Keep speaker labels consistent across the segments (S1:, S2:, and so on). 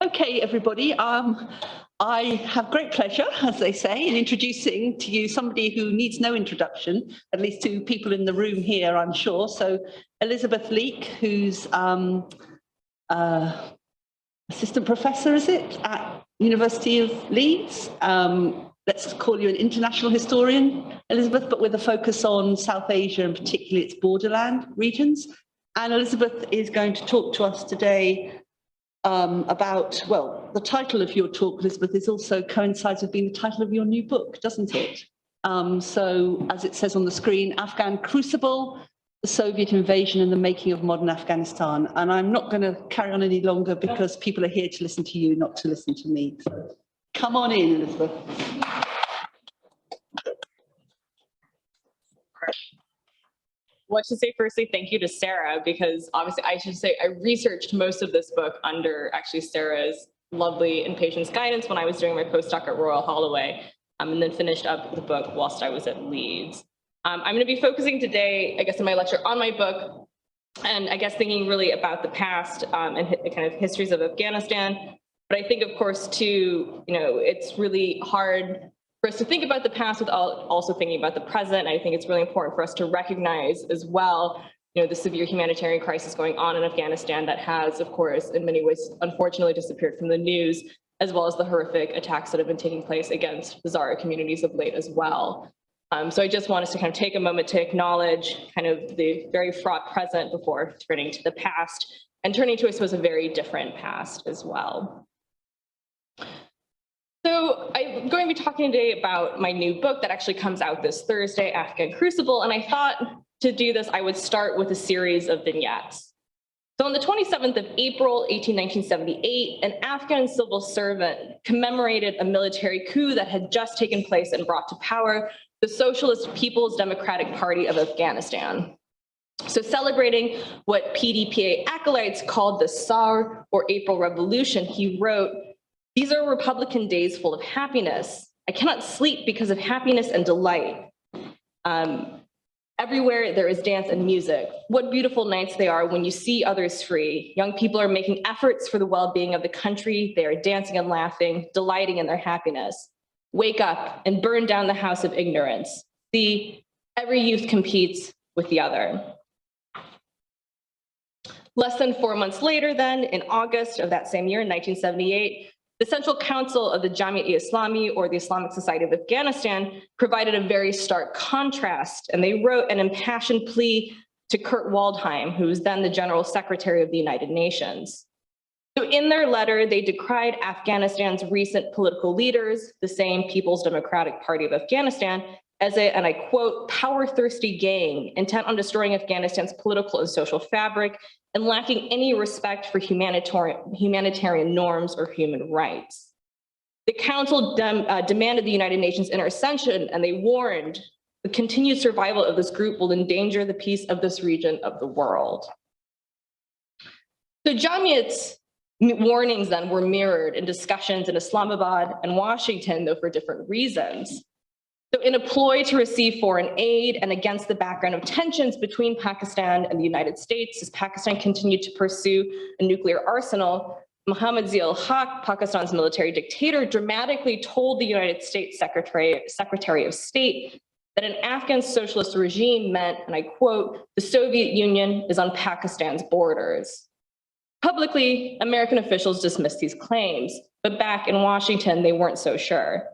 S1: Okay, everybody. I have great pleasure, as they say, in introducing to you somebody who needs no introduction, at least to people in the room here, I'm sure. So, Elisabeth Leake, who's assistant professor, is it, at University of Leeds? Let's call you an international historian, Elisabeth, but with a focus on South Asia and particularly its borderland regions. And Elisabeth is going to talk to us today about, well, the title of your talk, Elisabeth, is also coincides with being the title of your new book, doesn't it? So, as it says on the screen, Afghan Crucible, the Soviet invasion and the making of modern Afghanistan. And I'm not going to carry on any longer because people are here to listen to you, not to listen to me. So, come on in, Elisabeth.
S2: Well, I should say firstly, thank you to Sarah, because obviously I should say I researched most of this book under actually Sarah's lovely and patient guidance when I was doing my postdoc at Royal Holloway, and then finished up the book whilst I was at Leeds. I'm going to be focusing today, I guess, in my lecture on my book, and I guess thinking really about the past and the kind of histories of Afghanistan. But I think, of course, too, it's really hard for us to think about the past without also thinking about the present. I think it's really important for us to recognize as well, the severe humanitarian crisis going on in Afghanistan that has, of course, in many ways, unfortunately disappeared from the news, as well as the horrific attacks that have been taking place against Hazara communities of late as well. So I just want us to kind of take a moment to acknowledge kind of the very fraught present before turning to the past and turning to, I suppose, a very different past as well. So I'm going to be talking today about my new book that actually comes out this Thursday, Afghan Crucible, and I thought to do this, I would start with a series of vignettes. So on the 27th of April, 1978, an Afghan civil servant commemorated a military coup that had just taken place and brought to power the Socialist People's Democratic Party of Afghanistan. So celebrating what PDPA acolytes called the SAR, or April Revolution, he wrote, "These are Republican days full of happiness. I cannot sleep because of happiness and delight. Everywhere there is dance and music. What beautiful nights they are when you see others free. Young people are making efforts for the well-being of the country. They are dancing and laughing, delighting in their happiness. Wake up and burn down the house of ignorance. See, every youth competes with the other." Less than 4 months later then, in August of that same year, in 1978, the Central Council of the Jamiat-e-Islami, or the Islamic Society of Afghanistan, provided a very stark contrast, and they wrote an impassioned plea to Kurt Waldheim, who was then the General Secretary of the United Nations. So in their letter, they decried Afghanistan's recent political leaders, the same People's Democratic Party of Afghanistan, as a, and I quote, power-thirsty gang intent on destroying Afghanistan's political and social fabric and lacking any respect for humanitarian norms or human rights. The Council demanded the United Nations intervention, and they warned the continued survival of this group will endanger the peace of this region of the world. So Jamiat's warnings then were mirrored in discussions in Islamabad and Washington, though for different reasons. So in a ploy to receive foreign aid and against the background of tensions between Pakistan and the United States, as Pakistan continued to pursue a nuclear arsenal, Mohammad Zia-ul-Haq, Pakistan's military dictator, dramatically told the United States Secretary of State that an Afghan socialist regime meant, and I quote, "the Soviet Union is on Pakistan's borders." Publicly, American officials dismissed these claims, but back in Washington, they weren't so sure.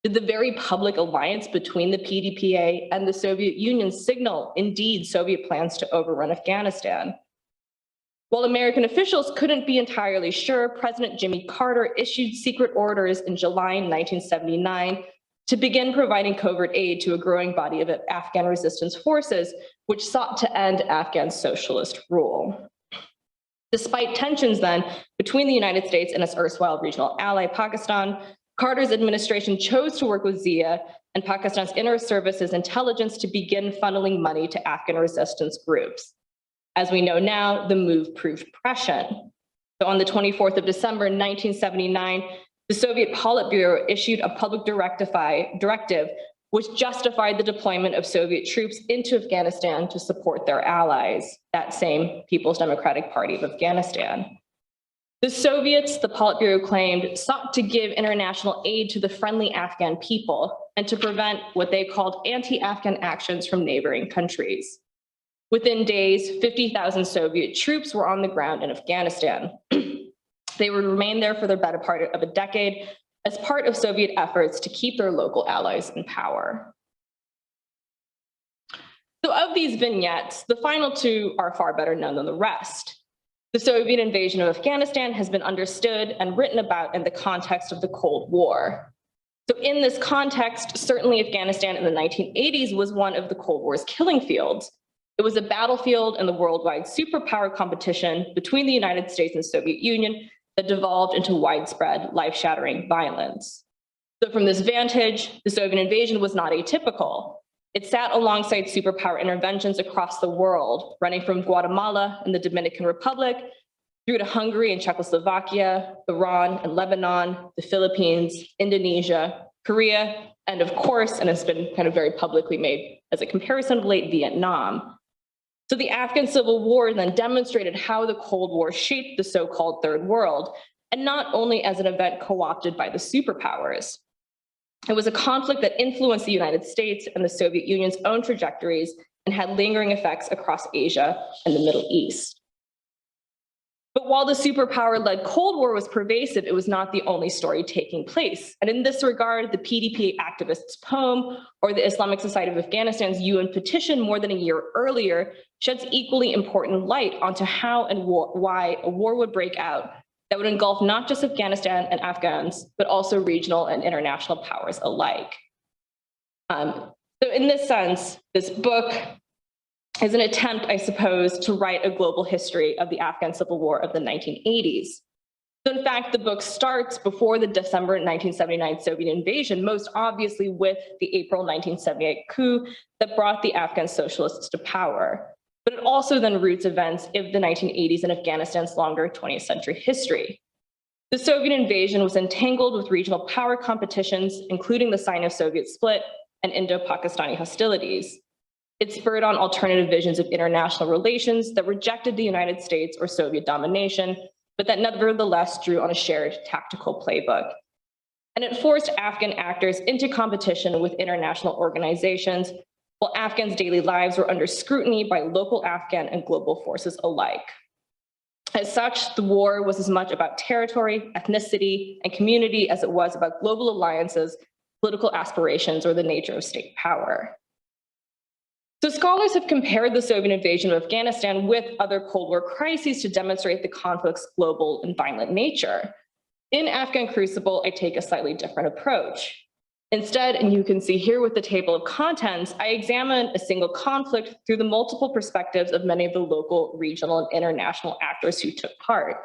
S2: Did the very public alliance between the PDPA and the Soviet Union signal, indeed, Soviet plans to overrun Afghanistan? While American officials couldn't be entirely sure, President Jimmy Carter issued secret orders in July 1979 to begin providing covert aid to a growing body of Afghan resistance forces, which sought to end Afghan socialist rule. Despite tensions then between the United States and its erstwhile regional ally, Pakistan, Carter's administration chose to work with Zia and Pakistan's inner services intelligence to begin funneling money to Afghan resistance groups. As we know now, the move proved prescient. So on the 24th of December 1979, the Soviet Politburo issued a public directive which justified the deployment of Soviet troops into Afghanistan to support their allies, that same People's Democratic Party of Afghanistan. The Soviets, the Politburo claimed, sought to give international aid to the friendly Afghan people and to prevent what they called anti-Afghan actions from neighboring countries. Within days, 50,000 Soviet troops were on the ground in Afghanistan. They would remain there for the better part of a decade as part of Soviet efforts to keep their local allies in power. So of these vignettes, the final two are far better known than the rest. The Soviet invasion of Afghanistan has been understood and written about in the context of the Cold War. So in this context, certainly Afghanistan in the 1980s was one of the Cold War's killing fields. It was a battlefield in the worldwide superpower competition between the United States and the Soviet Union that devolved into widespread, life-shattering violence. So from this vantage, the Soviet invasion was not atypical. It sat alongside superpower interventions across the world, running from Guatemala and the Dominican Republic through to Hungary and Czechoslovakia, Iran and Lebanon, the Philippines, Indonesia, Korea, and of course, and it's been kind of very publicly made as a comparison of late, Vietnam. So the Afghan Civil War then demonstrated how the Cold War shaped the so-called Third World, and not only as an event co-opted by the superpowers. It was a conflict that influenced the United States and the Soviet Union's own trajectories and had lingering effects across Asia and the Middle East. But while the superpower-led Cold War was pervasive, it was not the only story taking place. And in this regard, the PDP activist's poem or the Islamic Society of Afghanistan's UN petition more than a year earlier sheds equally important light onto how and why a war would break out that would engulf not just Afghanistan and Afghans, but also regional and international powers alike. So in this sense, this book is an attempt, I suppose, to write a global history of the Afghan Civil War of the 1980s. So in fact, the book starts before the December 1979 Soviet invasion, most obviously with the April 1978 coup that brought the Afghan socialists to power. But it also then roots events of the 1980s in Afghanistan's longer 20th century history. The Soviet invasion was entangled with regional power competitions, including the Sino-Soviet split and Indo-Pakistani hostilities. It spurred on alternative visions of international relations that rejected the United States or Soviet domination, but that nevertheless drew on a shared tactical playbook. And it forced Afghan actors into competition with international organizations, while Afghans' daily lives were under scrutiny by local Afghan and global forces alike. As such, the war was as much about territory, ethnicity, and community as it was about global alliances, political aspirations, or the nature of state power. So scholars have compared the Soviet invasion of Afghanistan with other Cold War crises to demonstrate the conflict's global and violent nature. In Afghan Crucible, I take a slightly different approach. Instead, and you can see here with the table of contents, I examine a single conflict through the multiple perspectives of many of the local, regional, and international actors who took part.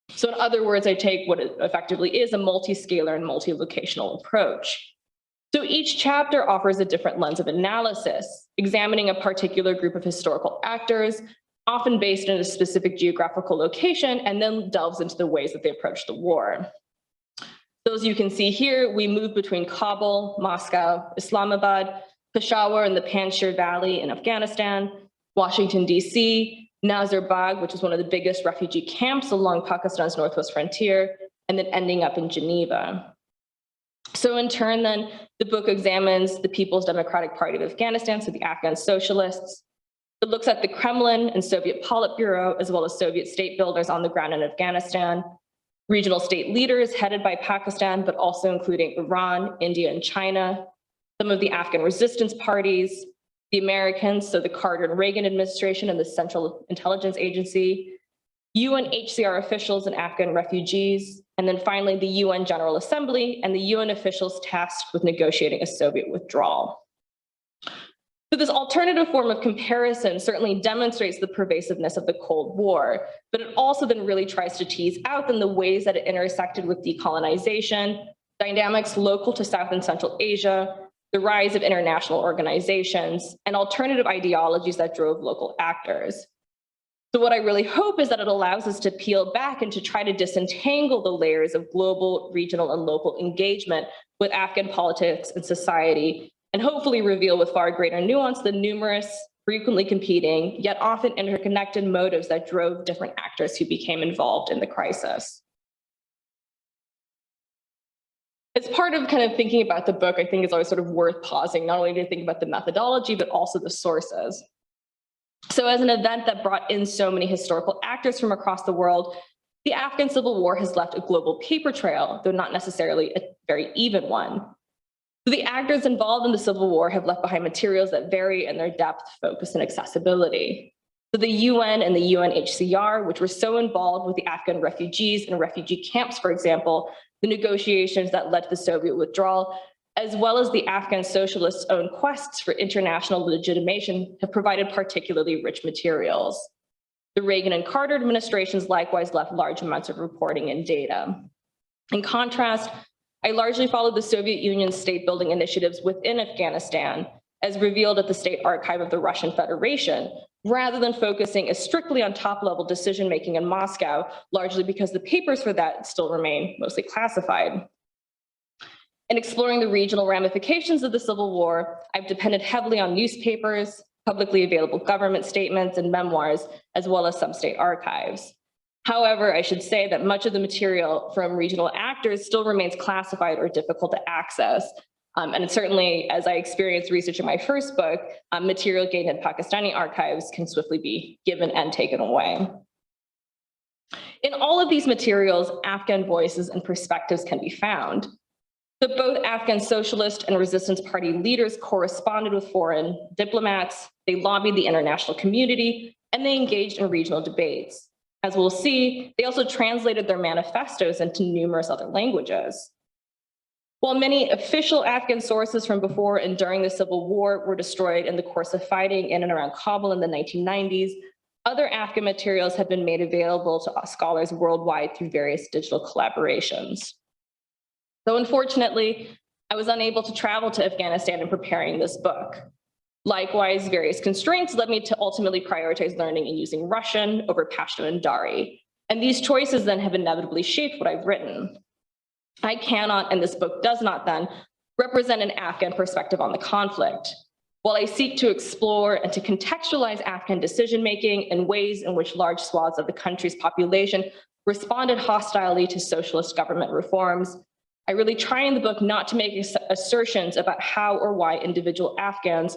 S2: So in other words, I take what it effectively is a multi-scalar and multi-locational approach. So each chapter offers a different lens of analysis, examining a particular group of historical actors, often based in a specific geographical location, and then delves into the ways that they approach the war. So as you can see here, we move between Kabul, Moscow, Islamabad, Peshawar in the Panjshir Valley in Afghanistan, Washington, D.C., Nazarbag, which is one of the biggest refugee camps along Pakistan's northwest frontier, and then ending up in Geneva. So in turn, then, the book examines the People's Democratic Party of Afghanistan, so the Afghan socialists. It looks at the Kremlin and Soviet Politburo, as well as Soviet state builders on the ground in Afghanistan, regional state leaders headed by Pakistan, but also including Iran, India, and China, some of the Afghan resistance parties, the Americans, so the Carter and Reagan administration and the Central Intelligence Agency, UNHCR officials and Afghan refugees, and then finally the UN General Assembly and the UN officials tasked with negotiating a Soviet withdrawal. So this alternative form of comparison certainly demonstrates the pervasiveness of the Cold War, but it also then really tries to tease out then the ways that it intersected with decolonization, dynamics local to South and Central Asia, the rise of international organizations, and alternative ideologies that drove local actors. So what I really hope is that it allows us to peel back and to try to disentangle the layers of global, regional, and local engagement with Afghan politics and society, and hopefully reveal with far greater nuance the numerous, frequently competing, yet often interconnected motives that drove different actors who became involved in the crisis. As part of kind of thinking about the book, I think it's always sort of worth pausing, not only to think about the methodology, but also the sources. So as an event that brought in so many historical actors from across the world, the Afghan Civil War has left a global paper trail, though not necessarily a very even one. So the actors involved in the Civil War have left behind materials that vary in their depth, focus, and accessibility. So the UN and the UNHCR, which were so involved with the Afghan refugees and refugee camps, for example, the negotiations that led to the Soviet withdrawal, as well as the Afghan socialists' own quests for international legitimation, have provided particularly rich materials. The Reagan and Carter administrations likewise left large amounts of reporting and data. In contrast, I largely followed the Soviet Union's state-building initiatives within Afghanistan, as revealed at the State Archive of the Russian Federation, rather than focusing as strictly on top-level decision-making in Moscow, largely because the papers for that still remain mostly classified. In exploring the regional ramifications of the Civil War, I've depended heavily on newspapers, publicly available government statements, and memoirs, as well as some state archives. However, I should say that much of the material from regional actors still remains classified or difficult to access. And certainly, as I experienced researching my first book, material gained in Pakistani archives can swiftly be given and taken away. In all of these materials, Afghan voices and perspectives can be found. So both Afghan socialist and resistance party leaders corresponded with foreign diplomats, they lobbied the international community, and they engaged in regional debates. As we'll see, they also translated their manifestos into numerous other languages. While many official Afghan sources from before and during the Civil War were destroyed in the course of fighting in and around Kabul in the 1990s, other Afghan materials have been made available to scholars worldwide through various digital collaborations. So unfortunately, I was unable to travel to Afghanistan in preparing this book. Likewise, various constraints led me to ultimately prioritize learning and using Russian over Pashto and Dari. And these choices then have inevitably shaped what I've written. I cannot, and this book does not then, represent an Afghan perspective on the conflict. While I seek to explore and to contextualize Afghan decision-making and ways in which large swaths of the country's population responded hostilely to socialist government reforms, I really try in the book not to make assertions about how or why individual Afghans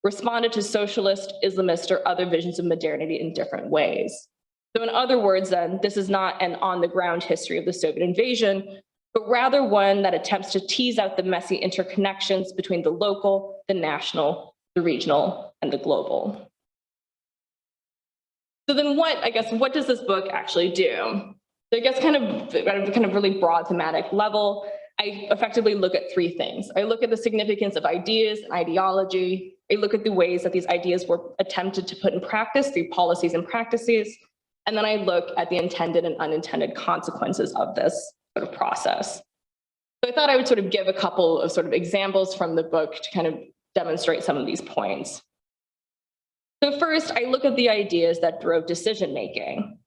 S2: responded to socialist, Islamist, or other visions of modernity in different ways. So in other words, then, this is not an on-the-ground history of the Soviet invasion, but rather one that attempts to tease out the messy interconnections between the local, the national, the regional, and the global. So then what does this book actually do? So I guess kind of at a really broad thematic level, I effectively look at three things. I look at the significance of ideas and ideology. I look at the ways that these ideas were attempted to put in practice through policies and practices. And then I look at the intended and unintended consequences of this sort of process. So I thought I would sort of give a couple of sort of examples from the book to kind of demonstrate some of these points. So first, I look at the ideas that drove decision-making.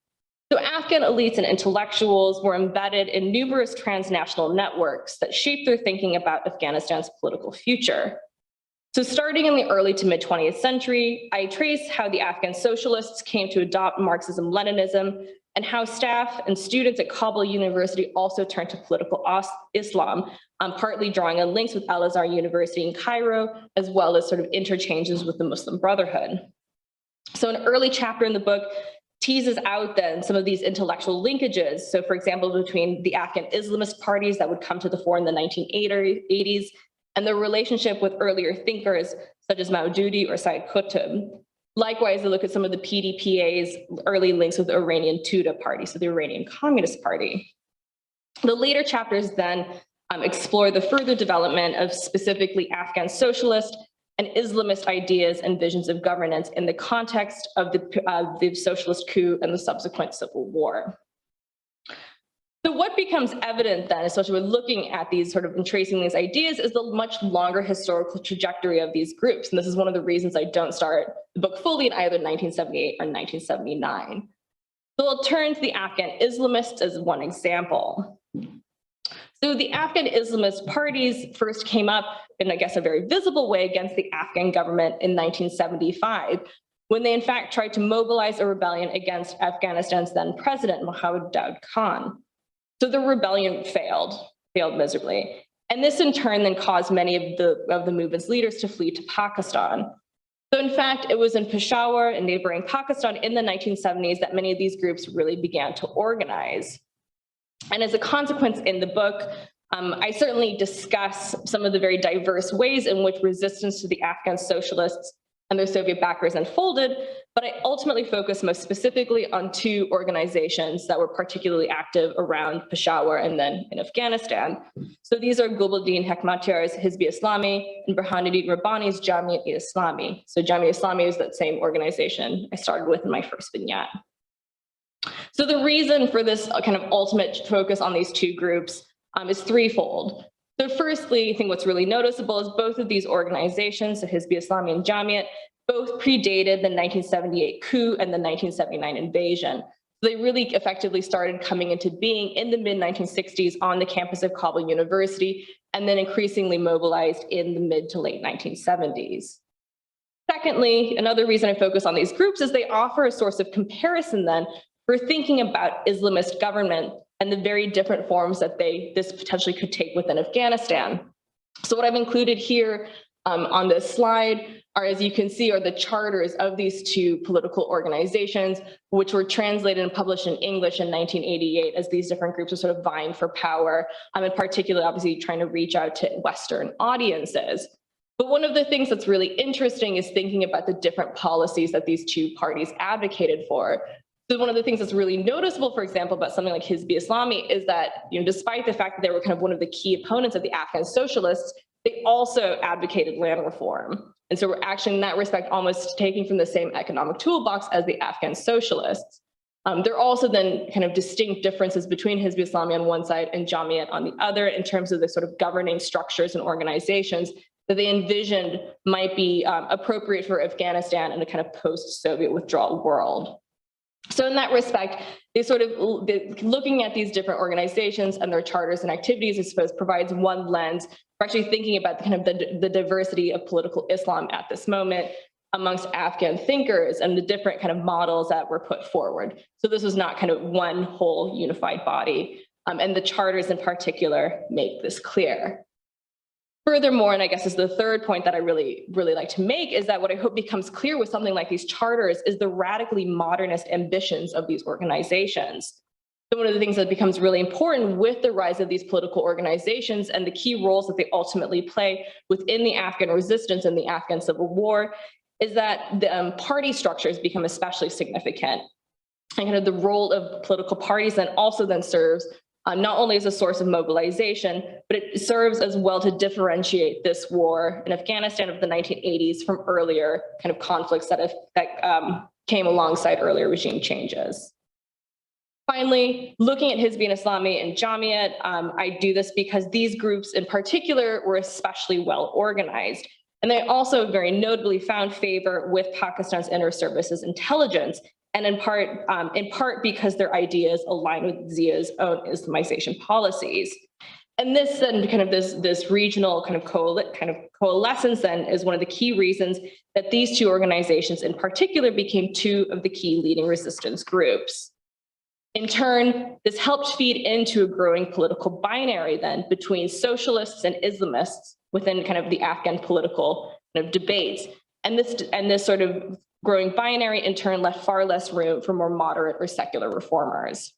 S2: So Afghan elites and intellectuals were embedded in numerous transnational networks that shaped their thinking about Afghanistan's political future. So starting in the early to mid-20th century, I trace how the Afghan socialists came to adopt Marxism-Leninism and how staff and students at Kabul University also turned to political Islam, partly drawing on links with Al-Azhar University in Cairo, as well as sort of interchanges with the Muslim Brotherhood. So an early chapter in the book teases out then some of these intellectual linkages. So for example, between the Afghan Islamist parties that would come to the fore in the 1980s and their relationship with earlier thinkers such as Maududi or Said Qutb. Likewise, I look at some of the PDPA's early links with the Iranian Tuda party, so the Iranian Communist Party. The later chapters then explore the further development of specifically Afghan socialist and Islamist ideas and visions of governance in the context of the socialist coup and the subsequent civil war. So what becomes evident then, especially with looking at these sort of and tracing these ideas, is the much longer historical trajectory of these groups. And this is one of the reasons I don't start the book fully in either 1978 or 1979. So I'll turn to the Afghan Islamists as one example. So the Afghan Islamist parties first came up in, I guess, a very visible way against the Afghan government in 1975, when they in fact tried to mobilize a rebellion against Afghanistan's then president, Mohammed Daoud Khan. So the rebellion failed miserably. And this in turn then caused many of the movement's leaders to flee to Pakistan. So in fact, it was in Peshawar and neighboring Pakistan in the 1970s that many of these groups really began to organize. And as a consequence in the book, I certainly discuss some of the very diverse ways in which resistance to the Afghan socialists and their Soviet backers unfolded, but I ultimately focus most specifically on two organizations that were particularly active around Peshawar and then in Afghanistan. So these are Gulbuddin Hekmatyar's Hizb-e Islami and Burhanuddin Rabbani's Jamiat-e-Islami. So Jamiat-e-Islami is that same organization I started with in my first vignette. So the reason for this kind of ultimate focus on these two groups is threefold. So firstly, I think what's really noticeable is both of these organizations, so Hizb-e Islami and Jamiat, both predated the 1978 coup and the 1979 invasion. So they really effectively started coming into being in the mid-1960s on the campus of Kabul University, and then increasingly mobilized in the mid to late 1970s. Secondly, another reason I focus on these groups is they offer a source of comparison then for thinking about Islamist government and the very different forms that this potentially could take within Afghanistan. So what I've included here on this slide are, as you can see, are the charters of these two political organizations, which were translated and published in English in 1988 as these different groups are sort of vying for power, in particular, obviously trying to reach out to Western audiences. But one of the things that's really interesting is thinking about the different policies that these two parties advocated for. So one of the things that's really noticeable, for example, about something like Hizb-e Islami is that, despite the fact that they were kind of one of the key opponents of the Afghan socialists, they also advocated land reform. And so we're actually in that respect almost taking from the same economic toolbox as the Afghan socialists. There are also then kind of distinct differences between Hizb-e Islami on one side and Jamiat on the other in terms of the sort of governing structures and organizations that they envisioned might be appropriate for Afghanistan in a kind of post-Soviet withdrawal world. So in that respect, looking at these different organizations and their charters and activities, I suppose, provides one lens for actually thinking about the diversity of political Islam at this moment amongst Afghan thinkers and the different kind of models that were put forward. So this was not kind of one whole unified body, and the charters in particular make this clear. Furthermore, and I guess is the third point that I really like to make, is that what I hope becomes clear with something like these charters is the radically modernist ambitions of these organizations. So one of the things that becomes really important with the rise of these political organizations and the key roles that they ultimately play within the Afghan resistance and the Afghan civil war is that the party structures become especially significant. And kind of the role of political parties then also then serves not only as a source of mobilization, but it serves as well to differentiate this war in Afghanistan of the 1980s from earlier kind of conflicts that came alongside earlier regime changes. Finally, looking at Hizb-e Islami and Jamiat, I do this because these groups in particular were especially well organized. And they also very notably found favor with Pakistan's inter services intelligence, and in part because their ideas align with Zia's own Islamization policies. And this then kind of this regional kind of coalescence then is one of the key reasons that these two organizations in particular became two of the key leading resistance groups. In turn, this helped feed into a growing political binary then between socialists and Islamists within kind of the Afghan political kind of debates. And this sort of growing binary in turn left far less room for more moderate or secular reformers.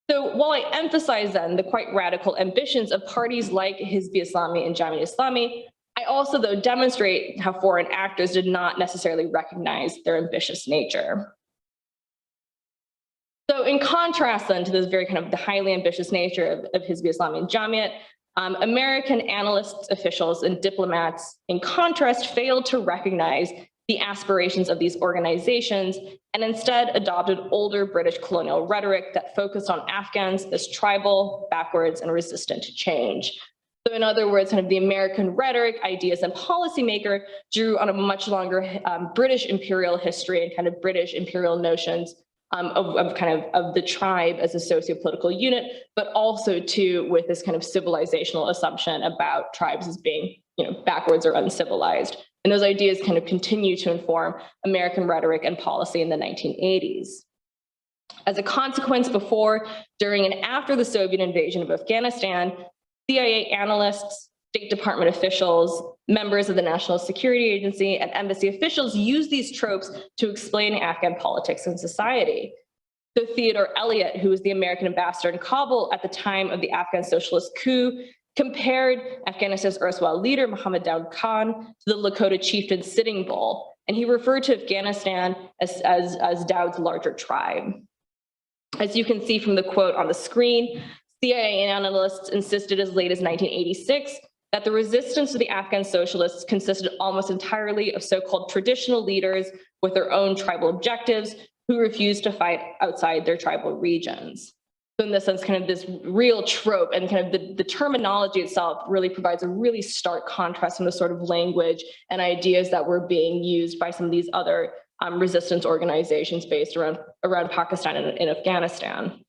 S2: So while I emphasize then the quite radical ambitions of parties like Hizb-e Islami and Jamiat-e-Islami, I also though demonstrate how foreign actors did not necessarily recognize their ambitious nature. So in contrast then to this very kind of the highly ambitious nature of Hizb-e Islami and Jamiat, American analysts, officials, and diplomats, in contrast, failed to recognize the aspirations of these organizations and instead adopted older British colonial rhetoric that focused on Afghans as tribal, backwards, and resistant to change. So in other words, kind of the American rhetoric, ideas, and policymaker drew on a much longer British imperial history and kind of British imperial notions of the tribe as a socio-political unit, but also too with this kind of civilizational assumption about tribes as being, backwards or uncivilized. And those ideas kind of continue to inform American rhetoric and policy in the 1980s. As a consequence, before, during, and after the Soviet invasion of Afghanistan, CIA analysts, State Department officials, members of the National Security Agency, and embassy officials use these tropes to explain Afghan politics and society. So Theodore Elliott, who was the American ambassador in Kabul at the time of the Afghan socialist coup, compared Afghanistan's erstwhile leader, Mohammed Daoud Khan, to the Lakota chieftain Sitting Bull, and he referred to Afghanistan as Daoud's larger tribe. As you can see from the quote on the screen, CIA analysts insisted as late as 1986 that the resistance to the Afghan socialists consisted almost entirely of so-called traditional leaders with their own tribal objectives who refused to fight outside their tribal regions. So in this sense, kind of this real trope and kind of the terminology itself really provides a really stark contrast from the sort of language and ideas that were being used by some of these other resistance organizations based around Pakistan and Afghanistan.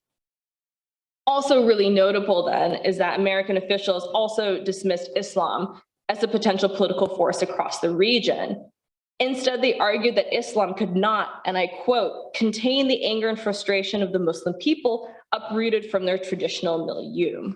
S2: Also really notable then is that American officials also dismissed Islam as a potential political force across the region. Instead, they argued that Islam could not, and I quote, contain the anger and frustration of the Muslim people uprooted from their traditional milieu.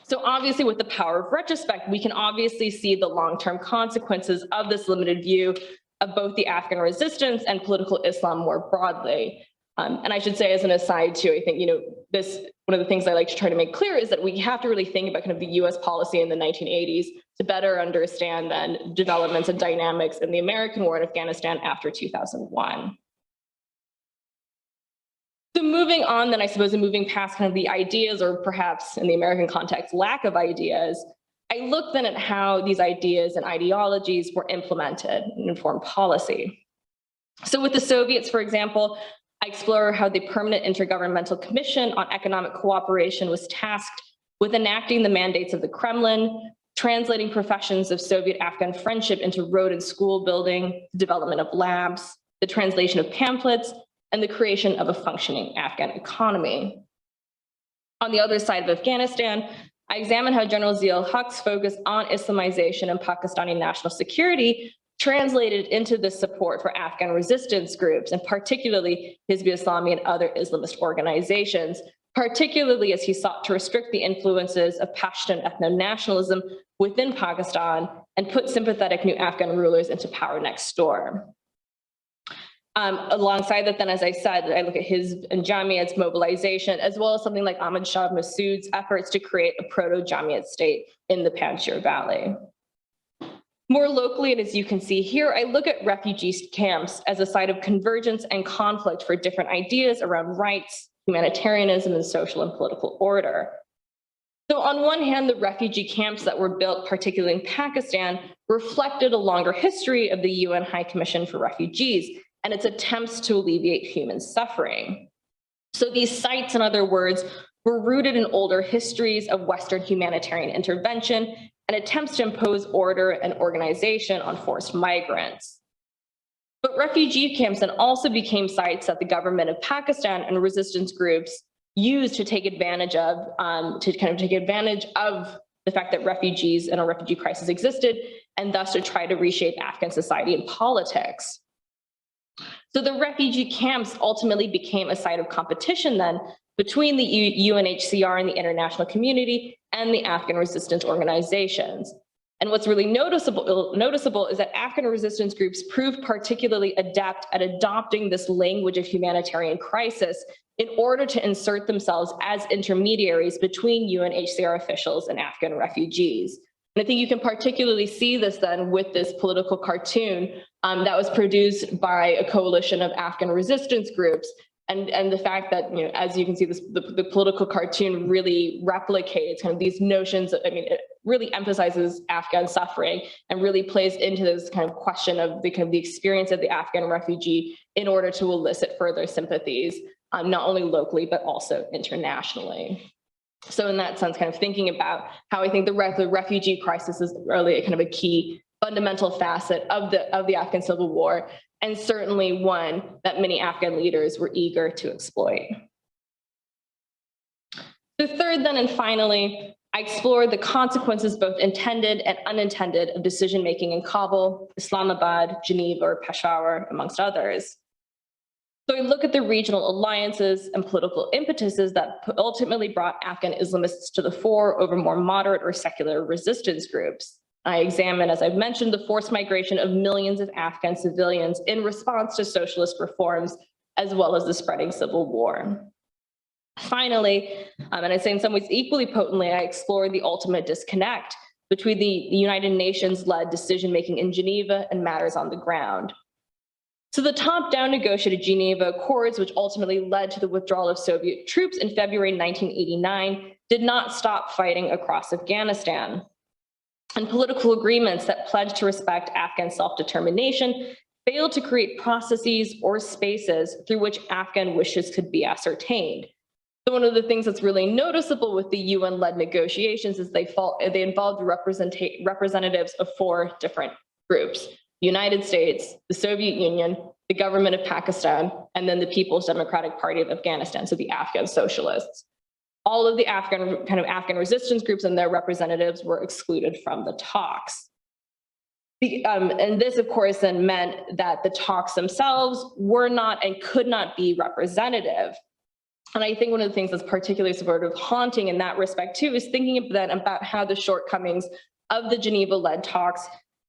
S2: So obviously with the power of retrospect, we can obviously see the long-term consequences of this limited view of both the Afghan resistance and political Islam more broadly. And I should say as an aside too, I think, one of the things I like to try to make clear is that we have to really think about kind of the US policy in the 1980s to better understand then developments and dynamics in the American war in Afghanistan after 2001. So moving on then, I suppose, and moving past kind of the ideas, or perhaps in the American context, lack of ideas, I look then at how these ideas and ideologies were implemented and informed policy. So with the Soviets, for example, I explore how the Permanent Intergovernmental Commission on Economic Cooperation was tasked with enacting the mandates of the Kremlin, translating professions of Soviet-Afghan friendship into road and school building, the development of labs, the translation of pamphlets, and the creation of a functioning Afghan economy. On the other side of Afghanistan, I examine how General Zia-ul-Haq's focus on Islamization and Pakistani national security translated into the support for Afghan resistance groups, and particularly Hizb Islami and other Islamist organizations, particularly as he sought to restrict the influences of Pashtun ethno-nationalism within Pakistan and put sympathetic new Afghan rulers into power next door. Alongside that, then, as I said, I look at Hizb and Jamiat's mobilization, as well as something like Ahmad Shah Massoud's efforts to create a proto-Jamiat state in the Panjshir Valley. More locally, and as you can see here, I look at refugee camps as a site of convergence and conflict for different ideas around rights, humanitarianism, and social and political order. So on one hand, the refugee camps that were built, particularly in Pakistan, reflected a longer history of the UN High Commission for Refugees and its attempts to alleviate human suffering. So these sites, in other words, were rooted in older histories of Western humanitarian intervention and attempts to impose order and organization on forced migrants. But refugee camps then also became sites that the government of Pakistan and resistance groups used to take advantage of, the fact that refugees and a refugee crisis existed, and thus to try to reshape Afghan society and politics. So the refugee camps ultimately became a site of competition then between the UNHCR and the international community and the Afghan resistance organizations. And what's really noticeable is that Afghan resistance groups proved particularly adept at adopting this language of humanitarian crisis in order to insert themselves as intermediaries between UNHCR officials and Afghan refugees. And I think you can particularly see this then with this political cartoon that was produced by a coalition of Afghan resistance groups. And the fact that, as you can see, the political cartoon really replicates kind of these notions of, it really emphasizes Afghan suffering and really plays into this kind of question of the experience of the Afghan refugee in order to elicit further sympathies, not only locally, but also internationally. So in that sense, kind of thinking about how I think the refugee crisis is really kind of a key fundamental facet of the Afghan civil war, and certainly one that many Afghan leaders were eager to exploit. The third then, and finally, I explored the consequences, both intended and unintended, of decision-making in Kabul, Islamabad, Geneva, or Peshawar, amongst others. So we look at the regional alliances and political impetuses that ultimately brought Afghan Islamists to the fore over more moderate or secular resistance groups. I examine, as I've mentioned, the forced migration of millions of Afghan civilians in response to socialist reforms, as well as the spreading civil war. Finally, and I'd say in some ways equally potently, I explore the ultimate disconnect between the United Nations-led decision-making in Geneva and matters on the ground. So the top-down negotiated Geneva Accords, which ultimately led to the withdrawal of Soviet troops in February 1989, did not stop fighting across Afghanistan. And political agreements that pledged to respect Afghan self-determination failed to create processes or spaces through which Afghan wishes could be ascertained. So one of the things that's really noticeable with the UN-led negotiations is they involved representatives of 4 different groups: the United States, the Soviet Union, the government of Pakistan, and then the People's Democratic Party of Afghanistan, so the Afghan socialists. All of the Afghan resistance groups and their representatives were excluded from the talks. And this, of course, then meant that the talks themselves were not and could not be representative. And I think one of the things that's particularly sort of haunting in that respect too is thinking then about how the shortcomings of the Geneva-led talks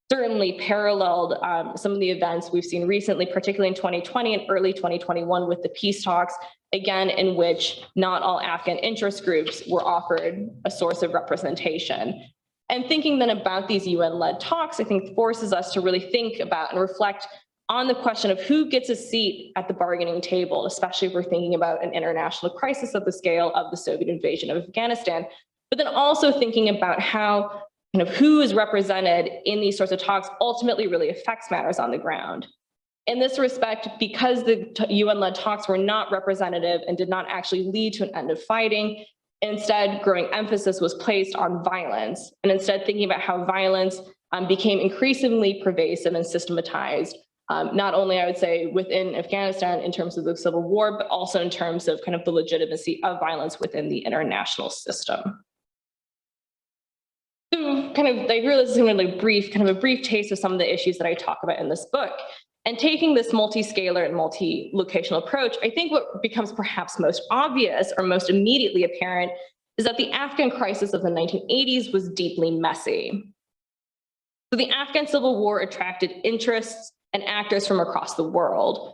S2: certainly paralleled some of the events we've seen recently, particularly in 2020 and early 2021 with the peace talks, again, in which not all Afghan interest groups were offered a source of representation. And thinking then about these UN-led talks, I think forces us to really think about and reflect on the question of who gets a seat at the bargaining table, especially if we're thinking about an international crisis of the scale of the Soviet invasion of Afghanistan, but then also thinking about how who is represented in these sorts of talks ultimately really affects matters on the ground. In this respect, because the UN-led talks were not representative and did not actually lead to an end of fighting, instead growing emphasis was placed on violence, and instead thinking about how violence became increasingly pervasive and systematized, not only, I would say, within Afghanistan in terms of the civil war, but also in terms of the legitimacy of violence within the international system. So I realize this is a brief taste of some of the issues that I talk about in this book. And taking this multi-scalar and multi-locational approach, I think what becomes perhaps most obvious or most immediately apparent is that the Afghan crisis of the 1980s was deeply messy. So the Afghan civil war attracted interests and actors from across the world: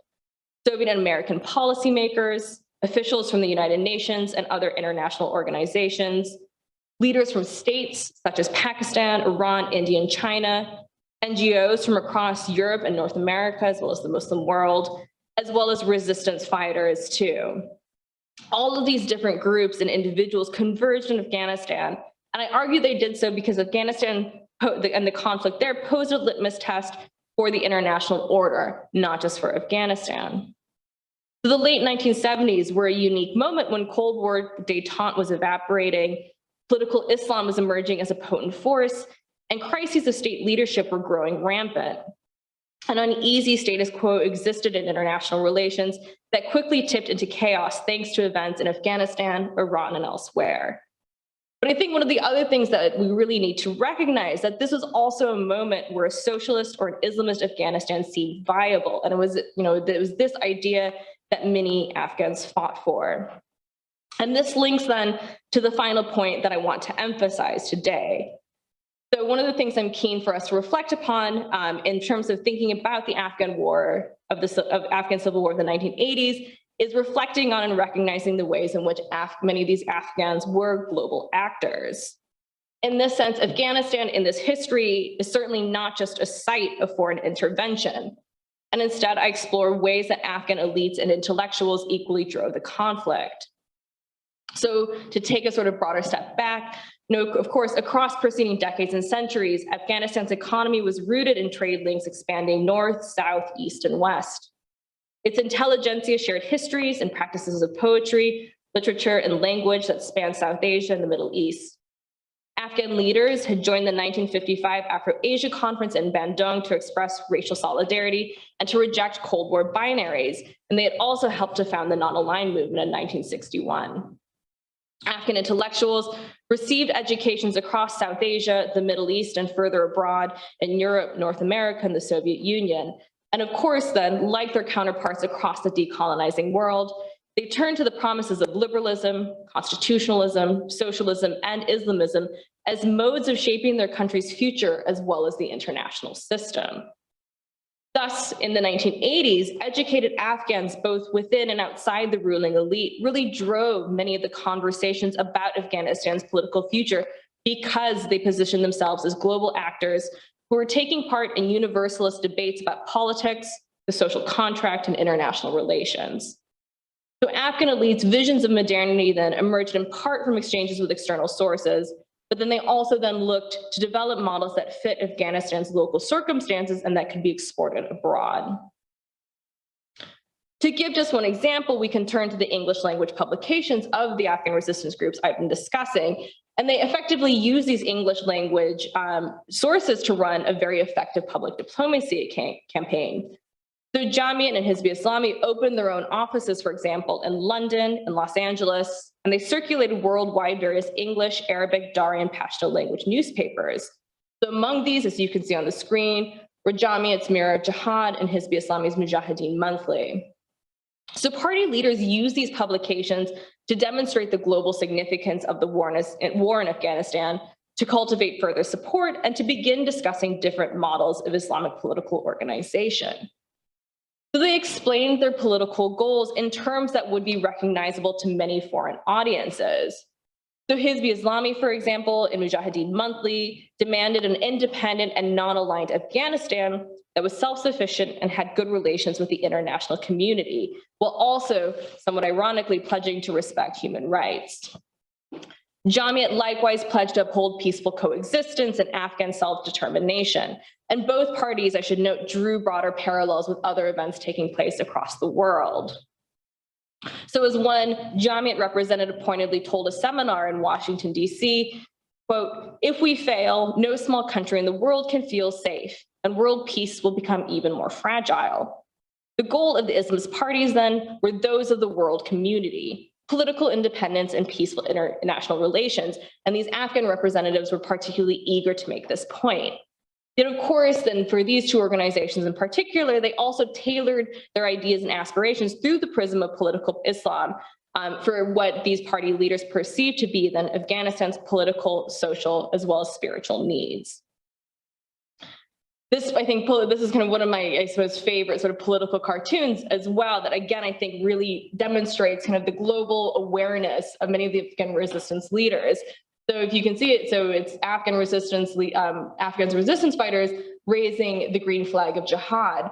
S2: Soviet and American policymakers, officials from the United Nations and other international organizations, leaders from states such as Pakistan, Iran, India, and China, NGOs from across Europe and North America, as well as the Muslim world, as well as resistance fighters too. All of these different groups and individuals converged in Afghanistan, and I argue they did so because Afghanistan and the conflict there posed a litmus test for the international order, not just for Afghanistan. So the late 1970s were a unique moment when Cold War détente was evaporating, political Islam was emerging as a potent force, and crises of state leadership were growing rampant. An uneasy status quo existed in international relations that quickly tipped into chaos thanks to events in Afghanistan, Iran, and elsewhere. But I think one of the other things that we really need to recognize that this was also a moment where a socialist or an Islamist Afghanistan seemed viable. And it was, there was this idea that many Afghans fought for. And this links then to the final point that I want to emphasize today. So one of the things I'm keen for us to reflect upon in terms of thinking about the Afghan war, of Afghan civil war of the 1980s, is reflecting on and recognizing the ways in which many of these Afghans were global actors. In this sense, Afghanistan in this history is certainly not just a site of foreign intervention. And instead, I explore ways that Afghan elites and intellectuals equally drove the conflict. So to take a sort of broader step back, of course, across preceding decades and centuries, Afghanistan's economy was rooted in trade links expanding north, south, east, and west. Its intelligentsia shared histories and practices of poetry, literature, and language that spanned South Asia and the Middle East. Afghan leaders had joined the 1955 Afro-Asia Conference in Bandung to express racial solidarity and to reject Cold War binaries, and they had also helped to found the Non-Aligned Movement in 1961. Afghan intellectuals received educations across South Asia, the Middle East, and further abroad in Europe, North America, and the Soviet Union. And of course, then, like their counterparts across the decolonizing world, they turned to the promises of liberalism, constitutionalism, socialism, and Islamism as modes of shaping their country's future as well as the international system. Thus, in the 1980s, educated Afghans, both within and outside the ruling elite, really drove many of the conversations about Afghanistan's political future because they positioned themselves as global actors who were taking part in universalist debates about politics, the social contract, and international relations. So Afghan elites' visions of modernity then emerged in part from exchanges with external sources, but then they also then looked to develop models that fit Afghanistan's local circumstances and that could be exported abroad. To give just one example, we can turn to the English language publications of the Afghan resistance groups I've been discussing, and they effectively use these English language sources to run a very effective public diplomacy campaign. So Jamiat and Hizb Islami opened their own offices, for example, in London and Los Angeles, and they circulated worldwide various English, Arabic, Dari, and Pashto language newspapers. So among these, as you can see on the screen, were Jamiat's Mirror of Jihad and Hizb Islami's Mujahideen Monthly. So party leaders used these publications to demonstrate the global significance of the war in Afghanistan, to cultivate further support, and to begin discussing different models of Islamic political organization. So they explained their political goals in terms that would be recognizable to many foreign audiences. So Hizb Islami, for example, in Mujahideen Monthly, demanded an independent and non-aligned Afghanistan that was self-sufficient and had good relations with the international community, while also, somewhat ironically, pledging to respect human rights. Jamiat likewise pledged to uphold peaceful coexistence and Afghan self-determination. And both parties, I should note, drew broader parallels with other events taking place across the world. So as one Jamiat representative pointedly told a seminar in Washington, D.C., quote, "If we fail, no small country in the world can feel safe, and world peace will become even more fragile." The goal of the Islamist parties then were those of the world community, political independence and peaceful international relations, and these Afghan representatives were particularly eager to make this point. Yet, of course, then for these two organizations in particular, they also tailored their ideas and aspirations through the prism of political Islam for what these party leaders perceived to be then Afghanistan's political, social, as well as spiritual needs. This, I think, this is kind of one of my, I suppose, favorite sort of political cartoons as well, that again, I think really demonstrates kind of the global awareness of many of the Afghan resistance leaders. So if you can see it, so it's Afghans resistance fighters raising the green flag of jihad.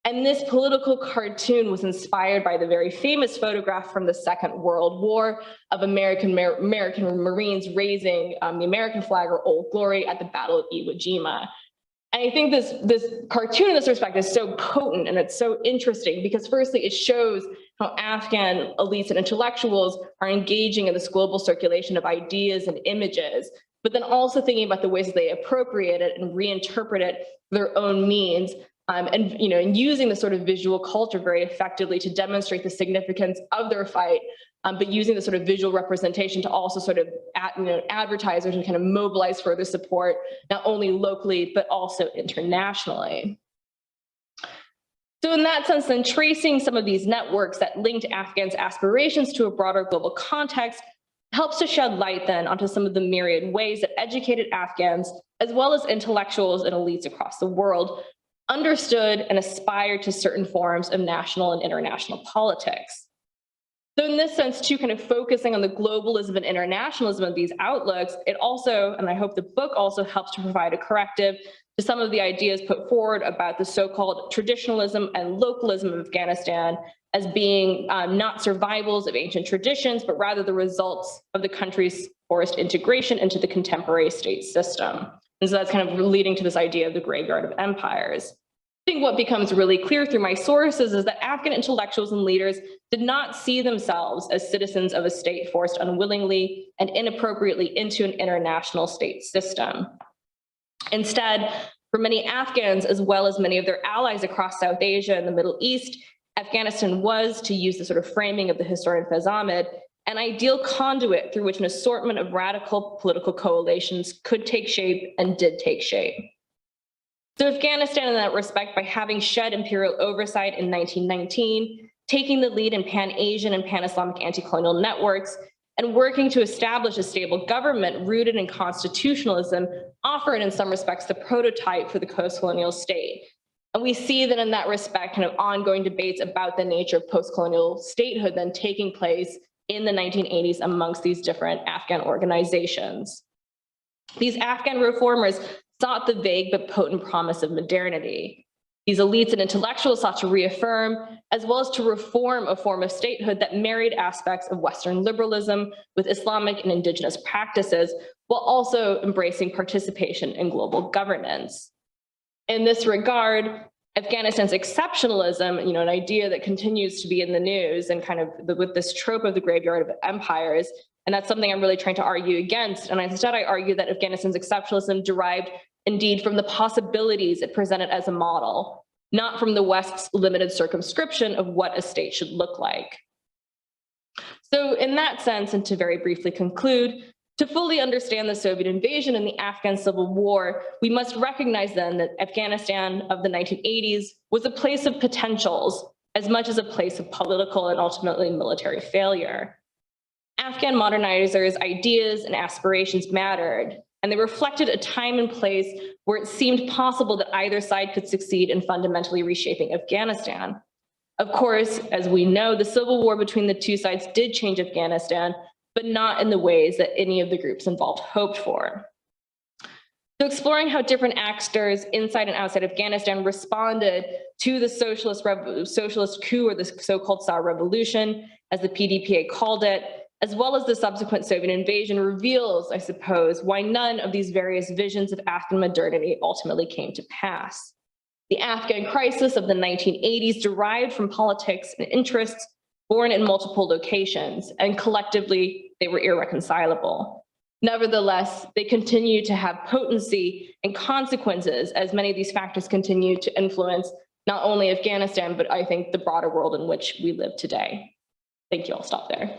S2: And this political cartoon was inspired by the very famous photograph from the Second World War of American Marines raising the American flag, or Old Glory, at the Battle of Iwo Jima. And I think this cartoon in this respect is so potent and it's so interesting because firstly, it shows how Afghan elites and intellectuals are engaging in this global circulation of ideas and images, but then also thinking about the ways that they appropriate it and reinterpret it for their own means, and using the sort of visual culture very effectively to demonstrate the significance of their fight, but using the sort of visual representation to also sort of advertisers and kind of mobilize further support, not only locally, but also internationally. So in that sense, then tracing some of these networks that linked Afghans' aspirations to a broader global context helps to shed light then onto some of the myriad ways that educated Afghans, as well as intellectuals and elites across the world, understood and aspired to certain forms of national and international politics. So in this sense, too, kind of focusing on the globalism and internationalism of these outlooks, it also, and I hope the book also helps to provide a corrective to some of the ideas put forward about the so-called traditionalism and localism of Afghanistan as being not survivals of ancient traditions, but rather the results of the country's forced integration into the contemporary state system. And so that's kind of leading to this idea of the graveyard of empires. I think what becomes really clear through my sources is that Afghan intellectuals and leaders did not see themselves as citizens of a state forced unwillingly and inappropriately into an international state system. Instead, for many Afghans, as well as many of their allies across South Asia and the Middle East, Afghanistan was, to use the sort of framing of the historian Faiz Ahmed, an ideal conduit through which an assortment of radical political coalitions could take shape and did take shape. So Afghanistan in that respect, by having shed imperial oversight in 1919, taking the lead in pan-Asian and pan-Islamic anti-colonial networks, and working to establish a stable government rooted in constitutionalism, offered in some respects the prototype for the post-colonial state. And we see that in that respect, kind of ongoing debates about the nature of post-colonial statehood then taking place in the 1980s amongst these different Afghan organizations. These Afghan reformers sought the vague but potent promise of modernity. These elites and intellectuals sought to reaffirm, as well as to reform a form of statehood that married aspects of Western liberalism with Islamic and indigenous practices, while also embracing participation in global governance. In this regard, Afghanistan's exceptionalism, an idea that continues to be in the news and kind of with this trope of the graveyard of empires, and that's something I'm really trying to argue against. And instead, I argue that Afghanistan's exceptionalism derived indeed from the possibilities it presented as a model, not from the West's limited circumscription of what a state should look like. So in that sense, and to very briefly conclude, to fully understand the Soviet invasion and the Afghan Civil War, we must recognize then that Afghanistan of the 1980s was a place of potentials as much as a place of political and ultimately military failure. Afghan modernizers' ideas and aspirations mattered, and they reflected a time and place where it seemed possible that either side could succeed in fundamentally reshaping Afghanistan. Of course, as we know, the civil war between the two sides did change Afghanistan, but not in the ways that any of the groups involved hoped for. So exploring how different actors inside and outside Afghanistan responded to the socialist coup, or the so-called Tsar Revolution, as the PDPA called it, as well as the subsequent Soviet invasion, reveals, I suppose, why none of these various visions of Afghan modernity ultimately came to pass. The Afghan crisis of the 1980s derived from politics and interests born in multiple locations, and collectively, they were irreconcilable. Nevertheless, they continue to have potency and consequences as many of these factors continue to influence not only Afghanistan, but I think the broader world in which we live today. Thank you, I'll stop there.